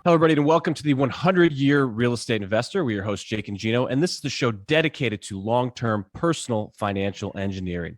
Hello, everybody, and welcome to the 100-Year Real Estate Investor. We're your hosts, Jake and Gino, and this is the show dedicated to long-term personal financial engineering.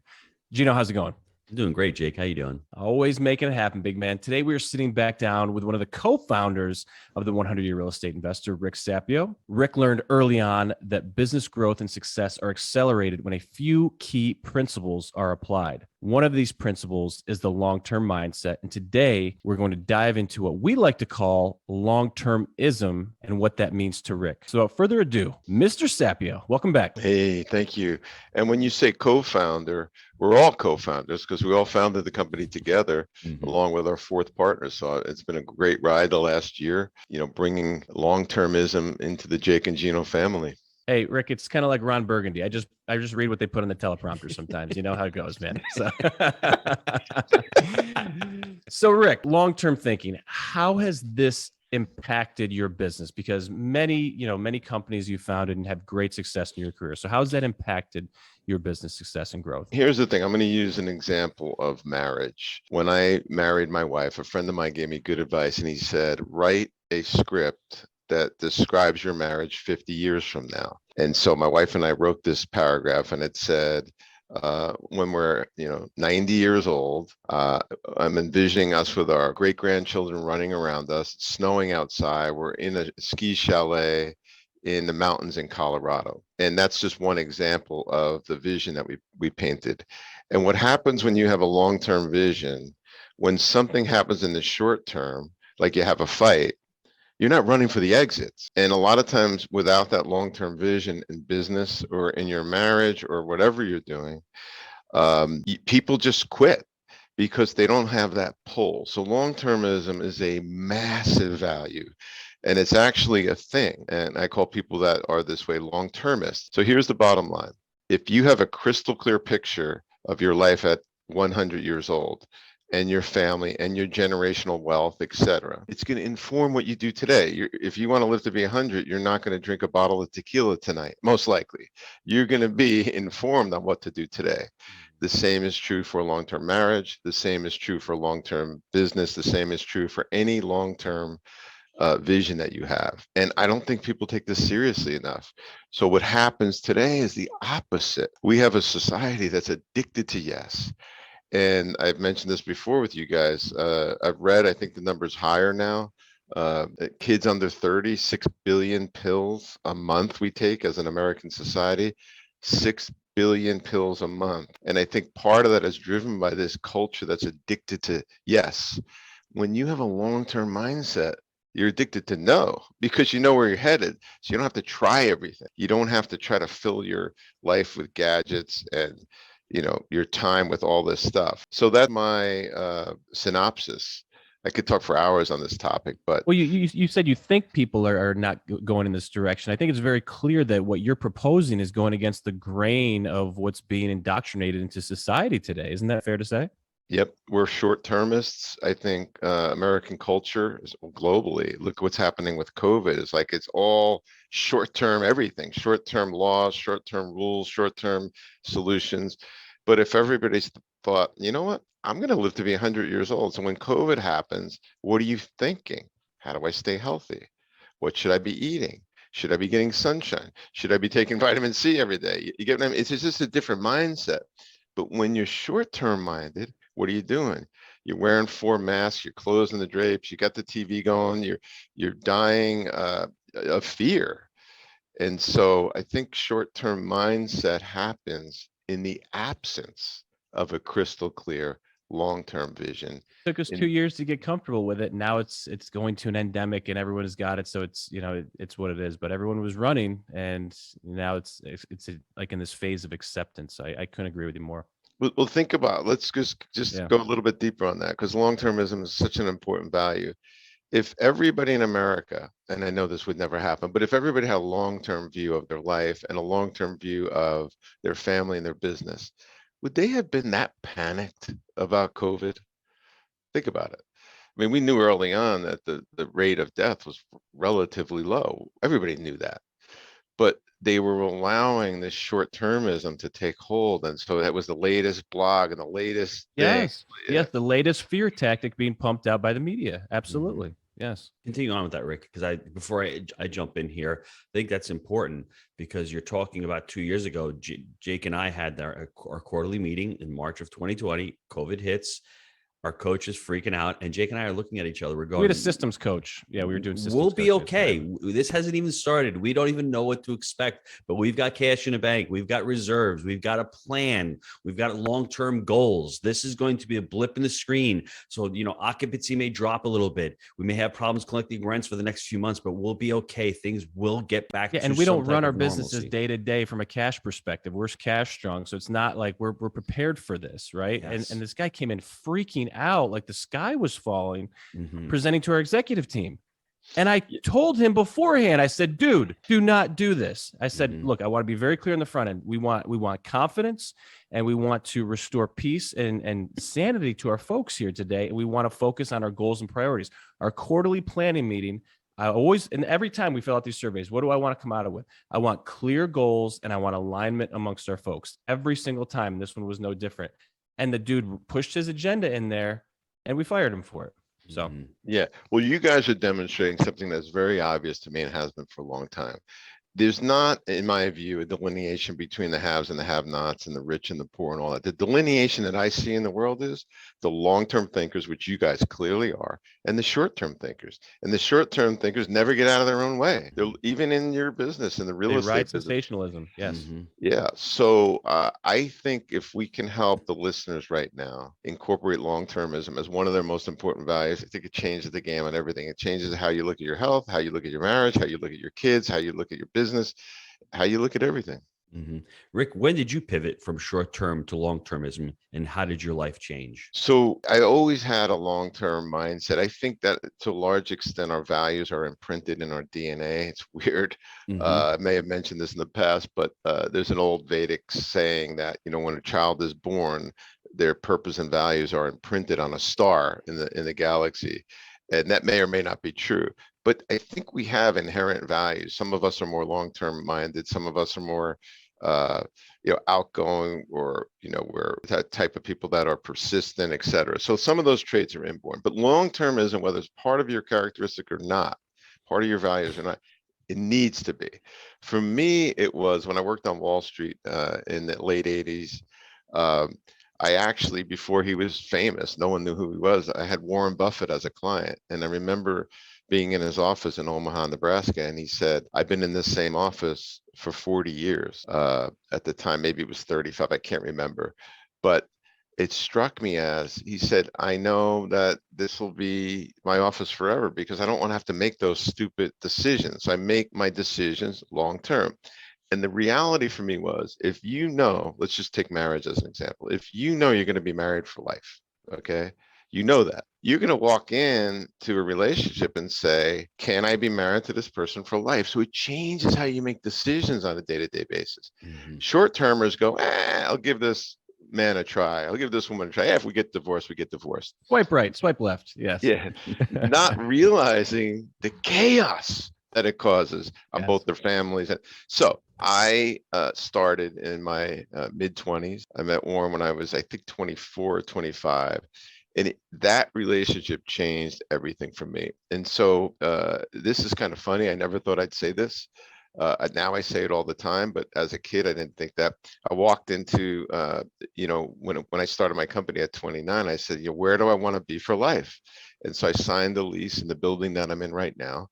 Gino, how's it going? I'm doing great, Jake. How you doing? Always making it happen, big man. Today, we are sitting back down with one of the co-founders of the 100-Year Real Estate Investor, Rick Sapio. Rick learned early on that business growth and success are accelerated when a few key principles are applied. One of these principles is the long-term mindset. And today, we're going to dive into what we like to call long-termism and what that means to Rick. So without further ado, Mr. Sapio, welcome back. Hey, thank you. And when you say co-founder, we're all co-founders because we all founded the company together along with our fourth partner. So it's been a great ride the last year, bringing long-termism into the Jake and Gino family. Hey, Rick, it's kind of like Ron Burgundy. I just read what they put on the teleprompter sometimes. You know how it goes, man. So Rick, long-term thinking, how has this impacted your business? Because many companies you founded and have great success in your career. So how has that impacted your business success and growth? Here's the thing. I'm going to use an example of marriage. When I married my wife, a friend of mine gave me good advice, and he said, write a script that describes your marriage 50 years from now. And so my wife and I wrote this paragraph, and it said, when we're 90 years old, I'm envisioning us with our great grandchildren running around us. It's snowing outside. We're in a ski chalet in the mountains in Colorado. And that's just one example of the vision that we painted. And what happens when you have a long-term vision, when something happens in the short term, like you have a fight, you're not running for the exits. And a lot of times without that long-term vision in business or in your marriage or whatever you're doing, people just quit because they don't have that pull. So long-termism is a massive value. And it's actually a thing. And I call people that are this way long-termists. So here's the bottom line. If you have a crystal clear picture of your life at 100 years old, and your family and your generational wealth, etc. It's going to inform what you do today. If you want to live to be 100, you're not going to drink a bottle of tequila tonight, most likely. You're going to be informed on what to do today. The same is true for long-term marriage. The same is true for long-term business. The same is true for any long-term vision that you have. And I don't think people take this seriously enough. So what happens today is the opposite. We have a society that's addicted to yes. And I've mentioned this before with you guys. I've read, I think the number's higher now. Kids under 30, 6 billion pills a month we take as an American society, 6 billion pills a month. And I think part of that is driven by this culture that's addicted to yes. When you have a long-term mindset, you're addicted to no, because you know where you're headed. So you don't have to try everything. You don't have to try to fill your life with gadgets and your time with all this stuff. So that's my synopsis. I could talk for hours on this topic, but well, you said you think people are not going in this direction. I think it's very clear that what you're proposing is going against the grain of what's being indoctrinated into society today. Isn't that fair to say? Yep, we're short-termists. I think American culture is globally. Look what's happening with COVID. It's like it's all short-term everything, short-term laws, short-term rules, short-term solutions. But if everybody's thought, you know what, I'm going to live to be 100 years old. So when COVID happens, what are you thinking? How do I stay healthy? What should I be eating? Should I be getting sunshine? Should I be taking vitamin C every day? You get what I mean? It's just a different mindset. But when you're short-term minded, what are you doing? You're wearing 4 masks, you're closing the drapes, you got the TV going, you're dying of fear. And so I think short-term mindset happens in the absence of a crystal clear long-term vision. It took us 2 years to get comfortable with it. Now it's going to an endemic and everyone has got it. So it's, it's what it is, but everyone was running and now it's like in this phase of acceptance. I couldn't agree with you more. Well, think about, let's just go a little bit deeper on that, because long-termism is such an important value. If everybody in America, and I know this would never happen, but if everybody had a long-term view of their life and a long-term view of their family and their business, would they have been that panicked about COVID? Think about it. I mean, we knew early on that the rate of death was relatively low. Everybody knew that. But they were allowing this short-termism to take hold. And so that was the latest blog and the latest thing. Yes, the latest fear tactic being pumped out by the media. Absolutely. Yes. Continue on with that, Rick, because before I jump in here, I think that's important because you're talking about 2 years ago. Jake and I had our quarterly meeting in March of 2020. COVID hits. Our coach is freaking out, and Jake and I are looking at each other. We're going, we had a systems coach. Yeah, we were doing systems. We'll be coaches, okay. right? This hasn't even started. We don't even know what to expect, but we've got cash in the bank. We've got reserves. We've got a plan. We've got long-term goals. This is going to be a blip in the screen. So, occupancy may drop a little bit. We may have problems collecting rents for the next few months, but we'll be okay. Things will get back to and we don't run our normalcy. businesses day to day from a cash perspective. We're cash strong. So it's not like we're prepared for this, right? Yes. And this guy came in freaking out like the sky was falling, Mm-hmm. presenting to our executive team. And I told him beforehand, I said, dude, do not do this. I said, look, I want to be very clear on the front end. We want confidence, and we want to restore peace and sanity to our folks here today. And we want to focus on our goals and priorities. Our quarterly planning meeting, I always, and every time we fill out these surveys, what do I want to come out of with? I want clear goals and I want alignment amongst our folks every single time. And this one was no different. And the dude pushed his agenda in there and we fired him for it. So, yeah, well, you guys are demonstrating something that's very obvious to me and has been for a long time. There's not, in my view, a delineation between the haves and the have-nots and the rich and the poor and all that. The delineation that I see in the world is the long-term thinkers, which you guys clearly are, and the short-term thinkers. And the short-term thinkers never get out of their own way. They're even in your business, in the real estate ride business. sensationalism. Yes. Mm-hmm. Yeah. So I think if we can help the listeners right now incorporate long-termism as one of their most important values, I think it changes the game on everything. It changes how you look at your health, how you look at your marriage, how you look at your kids, how you look at your business, how you look at everything. Mm-hmm. Rick, when did you pivot from short-term to long-termism, and how did your life change? So I always had a long-term mindset. I think that to a large extent, our values are imprinted in our DNA. It's weird. Mm-hmm. I may have mentioned this in the past, but there's an old Vedic saying that, when a child is born, their purpose and values are imprinted on a star in the galaxy. And that may or may not be true. But I think we have inherent values. Some of us are more long-term minded. Some of us are more outgoing, or we're that type of people that are persistent, et cetera. So some of those traits are inborn, but long-termism, whether it's part of your characteristic or not, part of your values or not, it needs to be. For me, it was when I worked on Wall Street in the late 80s. I actually, before he was famous, no one knew who he was. I had Warren Buffett as a client. And I remember being in his office in Omaha, Nebraska. And he said, I've been in this same office for 40 years. At the time, maybe it was 35. I can't remember. But it struck me as, he said, I know that this will be my office forever because I don't want to have to make those stupid decisions. I make my decisions long term. And the reality for me was, if let's just take marriage as an example. If you're going to be married for life, okay, that you're going to walk in to a relationship and say, can I be married to this person for life? So it changes how you make decisions on a day-to-day basis. Mm-hmm. Short-termers go, I'll give this man a try. I'll give this woman a try. If we get divorced, we get divorced. Swipe right, swipe left. Yes. Yeah. Not realizing the chaos that it causes on both their families. So I started in my mid-20s. I met Warren when I was, I think, 24 or 25. And that relationship changed everything for me. And so this is kind of funny. I never thought I'd say this. Now I say it all the time, but as a kid, I didn't think that. I walked into, when I started my company at 29, I said, where do I want to be for life? And so I signed a lease in the building that I'm in right now,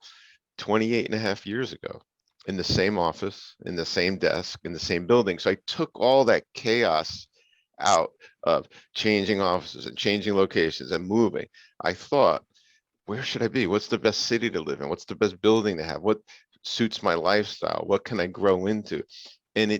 28 and a half years ago, in the same office, in the same desk, in the same building. So I took all that chaos out of changing offices and changing locations and moving. I thought, where should I be? What's the best city to live in? What's the best building to have? What suits my lifestyle? What can I grow into? And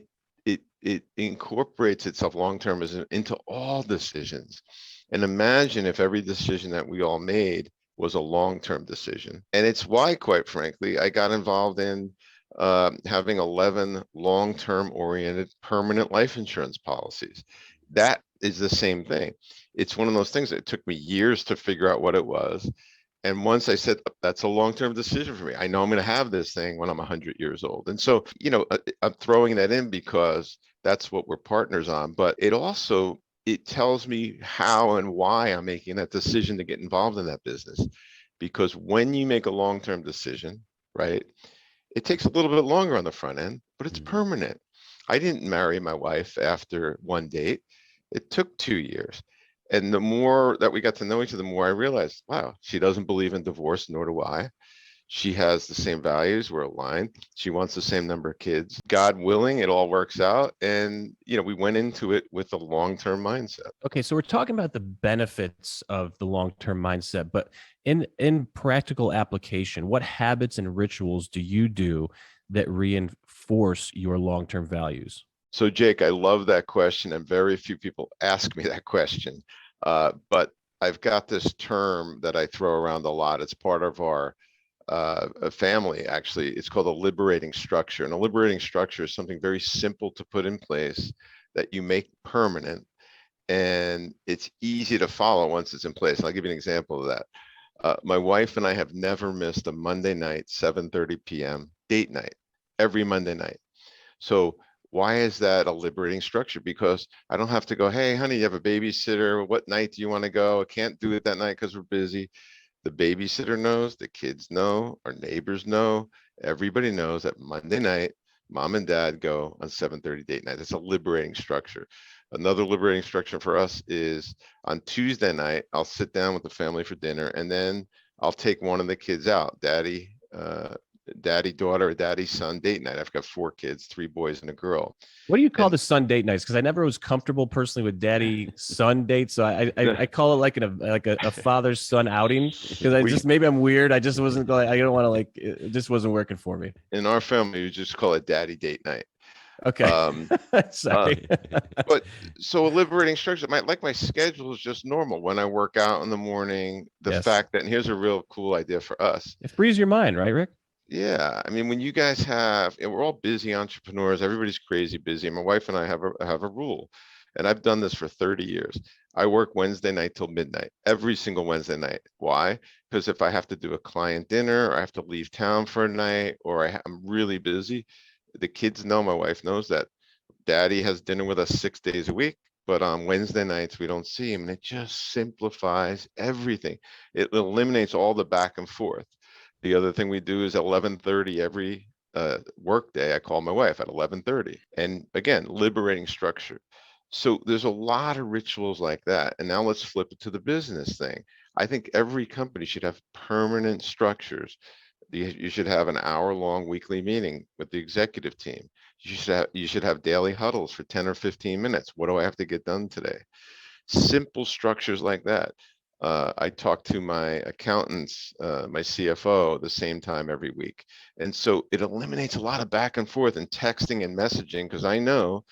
it incorporates itself long-term into all decisions. And imagine if every decision that we all made was a long-term decision. And it's why, quite frankly, I got involved in having 11 long-term oriented permanent life insurance policies. That is the same thing. It's one of those things that took me years to figure out what it was. And once I said, that's a long-term decision for me. I know I'm going to have this thing when I'm 100 years old. And so, I'm throwing that in because that's what we're partners on. But it tells me how and why I'm making that decision to get involved in that business. because when you make a long-term decision, right, it takes a little bit longer on the front end, but it's permanent. I didn't marry my wife after one date. It took 2 years. And the more that we got to know each other, the more I realized, wow, she doesn't believe in divorce, nor do I. She has the same values. We're aligned. She wants the same number of kids. God willing, it all works out. And, we went into it with a long-term mindset. Okay, so we're talking about the benefits of the long-term mindset, but in practical application, what habits and rituals do you do that reinforce your long-term values? So, Jake, I love that question, and very few people ask me that question. But I've got this term that I throw around a lot. It's part of our a family, actually. It's called a liberating structure. And a liberating structure is something very simple to put in place that you make permanent, and it's easy to follow once it's in place. And I'll give you an example of that. My wife and I have never missed a Monday night, 7:30 p.m. date night, every Monday night. So why is that a liberating structure? Because I don't have to go, hey, honey, you have a babysitter. What night do you want to go? I can't do it that night because we're busy. The babysitter knows, the kids know, our neighbors know, everybody knows that Monday night, mom and dad go on 7:30 date night. It's a liberating structure. Another liberating structure for us is on Tuesday night, I'll sit down with the family for dinner, and then I'll take one of the kids out. Daddy daughter or daddy son date night. I've got 4 kids, 3 boys and a girl. What do you call And the son date nights? Because I never was comfortable personally with daddy son dates, so I call it like a father son outing, because maybe I'm weird. I just wasn't going. I don't want to it just wasn't working for me. In our family, we just call it daddy date night. Okay. Sorry. But so a liberating structure, my schedule is just normal. When I work out in the morning, the fact that, and here's a real cool idea for us. It frees your mind, right, Rick? Yeah, I mean, when you guys have, and we're all busy entrepreneurs, everybody's crazy busy. My wife and I have a rule, and I've done this for 30 years. I work Wednesday night till midnight, every single Wednesday night. Why? Because if I have to do a client dinner, or I have to leave town for a night, or I'm really busy, the kids know, my wife knows that daddy has dinner with us 6 days a week, but on Wednesday nights we don't see him, and it just simplifies everything. It eliminates all the back and forth. The other thing we do is at 11:30 every work day, I call my wife at 11:30. And again, liberating structure. So there's a lot of rituals like that. And now let's flip it to the business thing. I think every company should have permanent structures. You should have an hour-long weekly meeting with the executive team. You should have daily huddles for 10 or 15 minutes. What do I have to get done today? Simple structures like that. I talk to my accountants, my CFO, the same time every week. And so it eliminates a lot of back and forth and texting and messaging, because I know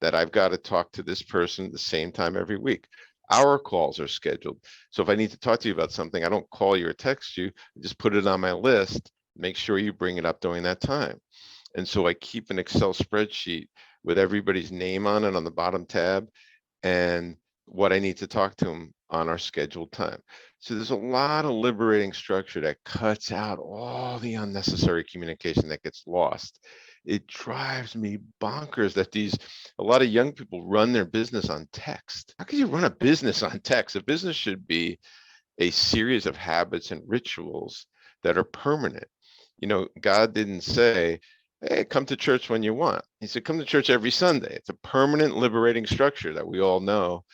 that I've got to talk to this person the same time every week. Our calls are scheduled. So if I need to talk to you about something, I don't call you or text you, I just put it on my list, make sure you bring it up during that time. And so I keep an Excel spreadsheet with everybody's name on it on the bottom tab, and what I need to talk to them on our scheduled time. So there's a lot of liberating structure that cuts out all the unnecessary communication that gets lost. It drives me bonkers that a lot of young people run their business on text. How can you run a business on text? A business should be a series of habits and rituals that are permanent. God didn't say, hey, come to church when you want. He said, come to church every Sunday. It's a permanent liberating structure that we all know.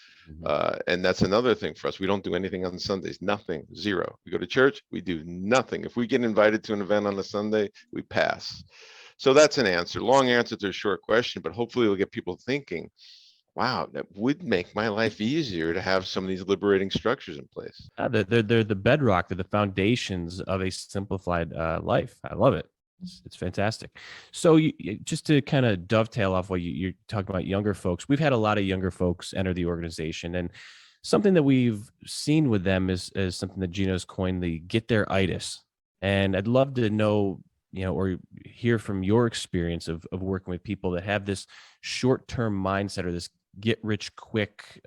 And that's another thing for us. We don't do anything on Sundays, nothing, zero. We go to church, we do nothing. If we get invited to an event on a Sunday, we pass. So that's an answer. Long answer to a short question, but hopefully it'll get people thinking, wow, that would make my life easier to have some of these liberating structures in place. They're the bedrock, they're the foundations of a simplified life. I love it. It's fantastic. So just to kind of dovetail off what you're talking about, younger folks, we've had a lot of younger folks enter the organization, and something that we've seen with them is something that Gino's coined, the get their itis. And I'd love to know, or hear from your experience of working with people that have this short-term mindset or this get rich quick,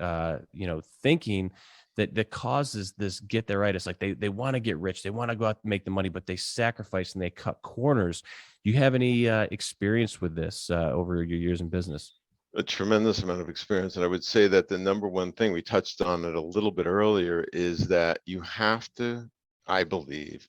thinking that causes this get their itis. Like they want to get rich, they want to go out and make the money, but they sacrifice and they cut corners. Do you have any experience with this over your years in business? A tremendous amount of experience. And I would say that the number one thing, we touched on it a little bit earlier, is that you have to I believe,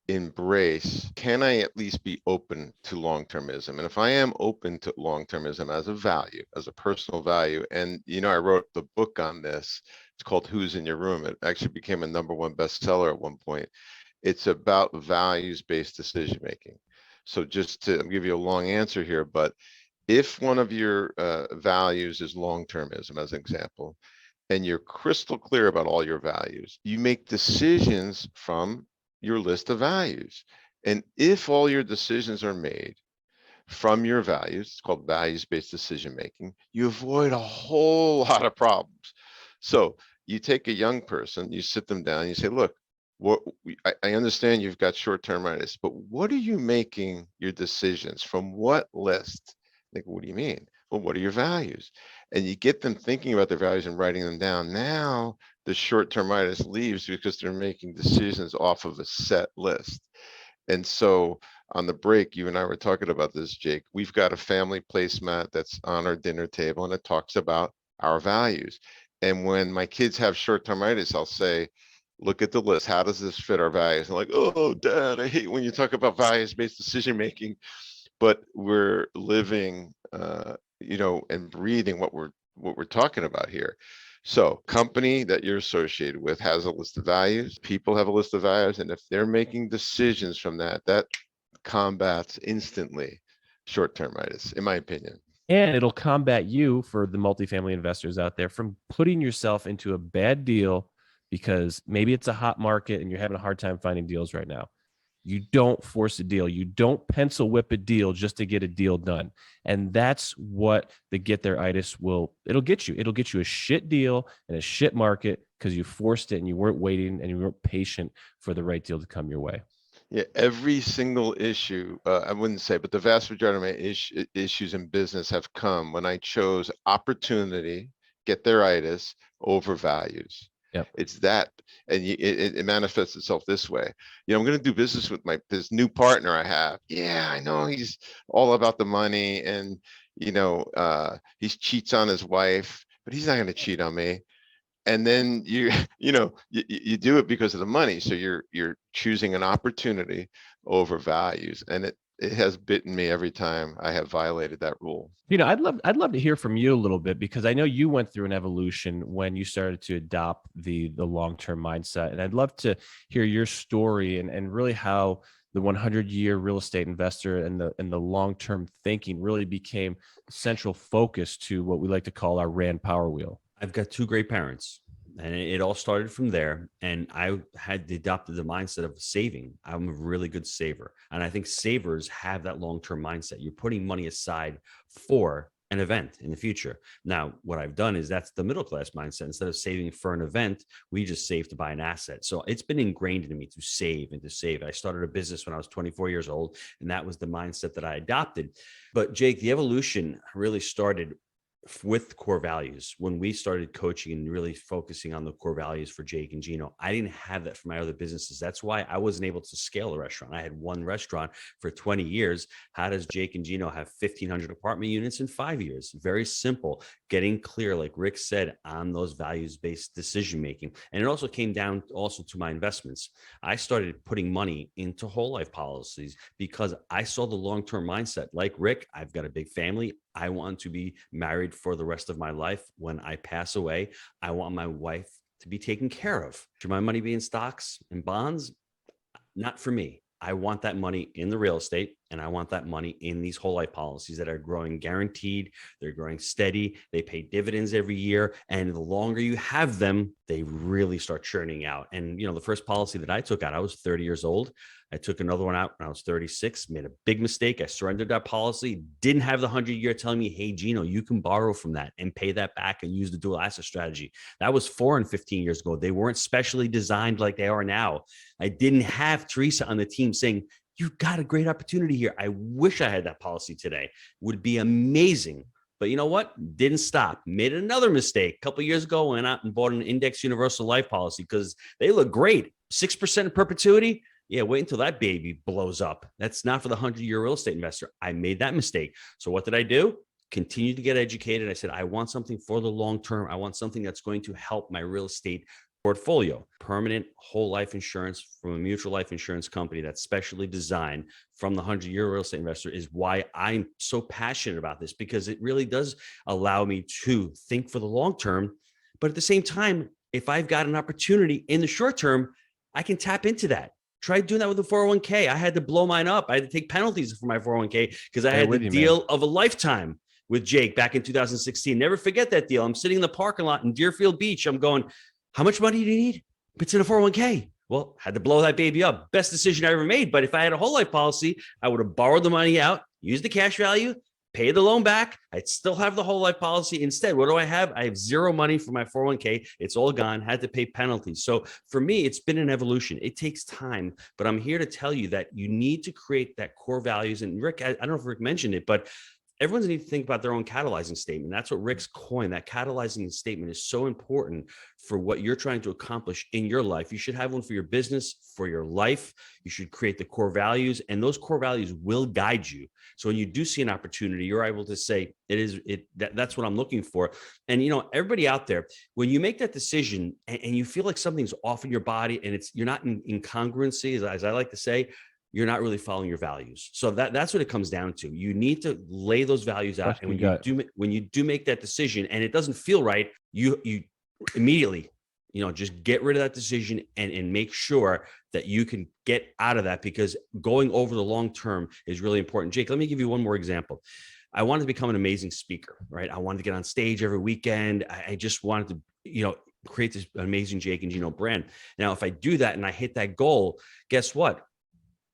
embrace, can I at least be open to long-termism? And if I am open to long-termism as a value, as a personal value, and I wrote the book on this. It's called Who's in Your Room. It actually became a #1 bestseller at one point. It's about values-based decision making. So just to give you a long answer here, but if one of your values is long-termism, as an example, and you're crystal clear about all your values, you make decisions from your list of values. And if all your decisions are made from your values, it's called values-based decision making, you avoid a whole lot of problems. So you take a young person, you sit them down, you say, look, I understand you've got short-termitis, but what are you making your decisions from? What list? Like, what do you mean? Well, what are your values? And you get them thinking about their values and writing them down. Now the short-termitis leaves because they're making decisions off of a set list. And so on the break, you and I were talking about this, Jake. We've got a family placemat that's on our dinner table, and it talks about our values. And when my kids have short-termitis, I'll say, look at the list. How does this fit our values? And like, oh, Dad, I hate when you talk about values-based decision making. But we're living, and breathing what we're talking about here. So company that you're associated with has a list of values. People have a list of values, and if they're making decisions from that, that combats instantly short-termitis, in my opinion. And it'll combat you, for the multifamily investors out there, from putting yourself into a bad deal because maybe it's a hot market and you're having a hard time finding deals right now. You don't force a deal. You don't pencil whip a deal just to get a deal done. And that's what the get there itis it'll get you. It'll get you a shit deal in a shit market because you forced it and you weren't waiting and you weren't patient for the right deal to come your way. Yeah, every single issue, I wouldn't say, but the vast majority of my issues in business have come when I chose opportunity, get there itis, over values. Yep. It's that, and it manifests itself this way. I'm going to do business with this new partner I have. Yeah, I know he's all about the money, and he cheats on his wife, but he's not going to cheat on me. And then you do it because of the money. So you're choosing an opportunity over values, and it has bitten me every time I have violated that rule. I'd love to hear from you a little bit, because I know you went through an evolution when you started to adopt the long-term mindset. And I'd love to hear your story and really how the 100-year real estate investor and the long-term thinking really became central focus to what we like to call our Rand Power Wheel. I've got two great parents, and it all started from there. And I had adopted the mindset of saving. I'm a really good saver. And I think savers have that long-term mindset. You're putting money aside for an event in the future. Now, what I've done is that's the middle-class mindset. Instead of saving for an event, we just save to buy an asset. So it's been ingrained in me to save and to save. I started a business when I was 24 years old, and that was the mindset that I adopted. But Jake, the evolution really started with core values. When we started coaching and really focusing on the core values for Jake and Gino, I didn't have that for my other businesses. That's why I wasn't able to scale a restaurant. I had one restaurant for 20 years. How does Jake and Gino have 1,500 apartment units in 5 years? Very simple. Getting clear, like Rick said, on those values-based decision-making. And it also came down also to my investments. I started putting money into whole life policies because I saw the long-term mindset. Like Rick, I've got a big family. I want to be married for the rest of my life. When I pass away, I want my wife to be taken care of. Should my money be in stocks and bonds? Not for me. I want that money in the real estate, and I want that money in these whole life policies that are growing guaranteed. They're growing steady. They pay dividends every year. And the longer you have them, they really start churning out. And, the first policy that I took out, I was 30 years old. I took another one out when I was 36, made a big mistake. I surrendered that policy, didn't have the 100-year telling me, hey, Gino, you can borrow from that and pay that back and use the dual asset strategy. That was 4 and 15 years ago. They weren't specially designed like they are now. I didn't have Teresa on the team saying, you got a great opportunity here. I wish I had that policy today. Would be amazing. But you know what? Didn't stop. Made another mistake. A couple of years ago, went out and bought an index universal life policy because they look great. 6% in perpetuity. Yeah, wait until that baby blows up. That's not for the 100-year real estate investor. I made that mistake. So what did I do? Continue to get educated. I said, I want something for the long term. I want something that's going to help my real estate portfolio. Permanent whole life insurance from a mutual life insurance company that's specially designed from the 100-year real estate investor is why I'm so passionate about this, because it really does allow me to think for the long term. But at the same time, if I've got an opportunity in the short term, I can tap into that. Try doing that with the 401k. I had to blow mine up. I had to take penalties for my 401k because I had the deal of a lifetime with Jake back in 2016. Never forget that deal. I'm sitting in the parking lot in Deerfield Beach. I'm going, how much money do you need? It's in a 401k. Well, had to blow that baby up. Best decision I ever made. But if I had a whole life policy, I would have borrowed the money out, used the cash value, pay the loan back. I'd still have the whole life policy. Instead, what do I have? I have zero money for my 401k. It's all gone. Had to pay penalties. So for me, it's been an evolution. It takes time, but I'm here to tell you that you need to create that core values. And Rick, I don't know if Rick mentioned it, but everyone's need to think about their own catalyzing statement. That's what Rick's coined. That catalyzing statement is so important for what you're trying to accomplish in your life. You should have one for your business, for your life. You should create the core values, and those core values will guide you. So when you do see an opportunity, you're able to say, that's what I'm looking for. And, everybody out there, when you make that decision and you feel like something's off in your body and you're not in incongruency, as I like to say, you're not really following your values. So that's what it comes down to. You need to lay those values out. And when you do make that decision and it doesn't feel right, you immediately, just get rid of that decision and make sure that you can get out of that, because going over the long term is really important. Jake, let me give you one more example. I wanted to become an amazing speaker, right? I wanted to get on stage every weekend. I just wanted to, create this amazing Jake and Gino brand. Now, if I do that and I hit that goal, guess what?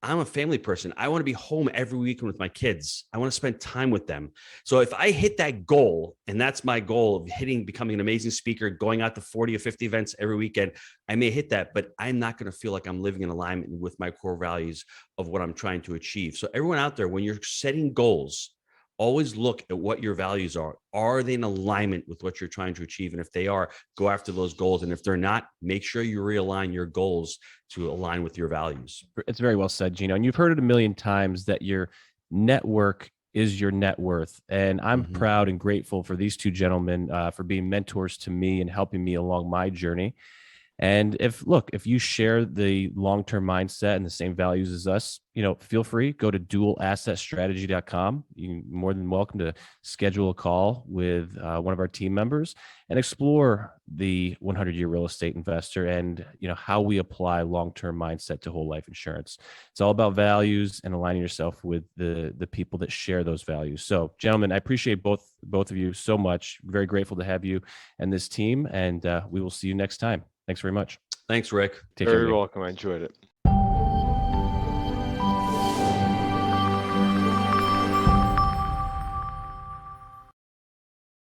I'm a family person. I want to be home every weekend with my kids. I want to spend time with them. So if I hit that goal, and that's my goal of becoming an amazing speaker, going out to 40 or 50 events every weekend, I may hit that, but I'm not going to feel like I'm living in alignment with my core values of what I'm trying to achieve. So everyone out there, when you're setting goals, always look at what your values are. Are they in alignment with what you're trying to achieve? And if they are, go after those goals. And if they're not, make sure you realign your goals to align with your values. It's very well said, Gino. And you've heard it a million times that your network is your net worth. And I'm proud and grateful for these two gentlemen for being mentors to me and helping me along my journey. And if you share the long-term mindset and the same values as us, feel free, go to dualassetstrategy.com. You're more than welcome to schedule a call with one of our team members and explore the 100-year real estate investor and, how we apply long-term mindset to whole life insurance. It's all about values and aligning yourself with the people that share those values. So, gentlemen, I appreciate both of you so much. Very grateful to have you and this team, and we will see you next time. Thanks very much. Thanks, Rick. Very welcome. I enjoyed it.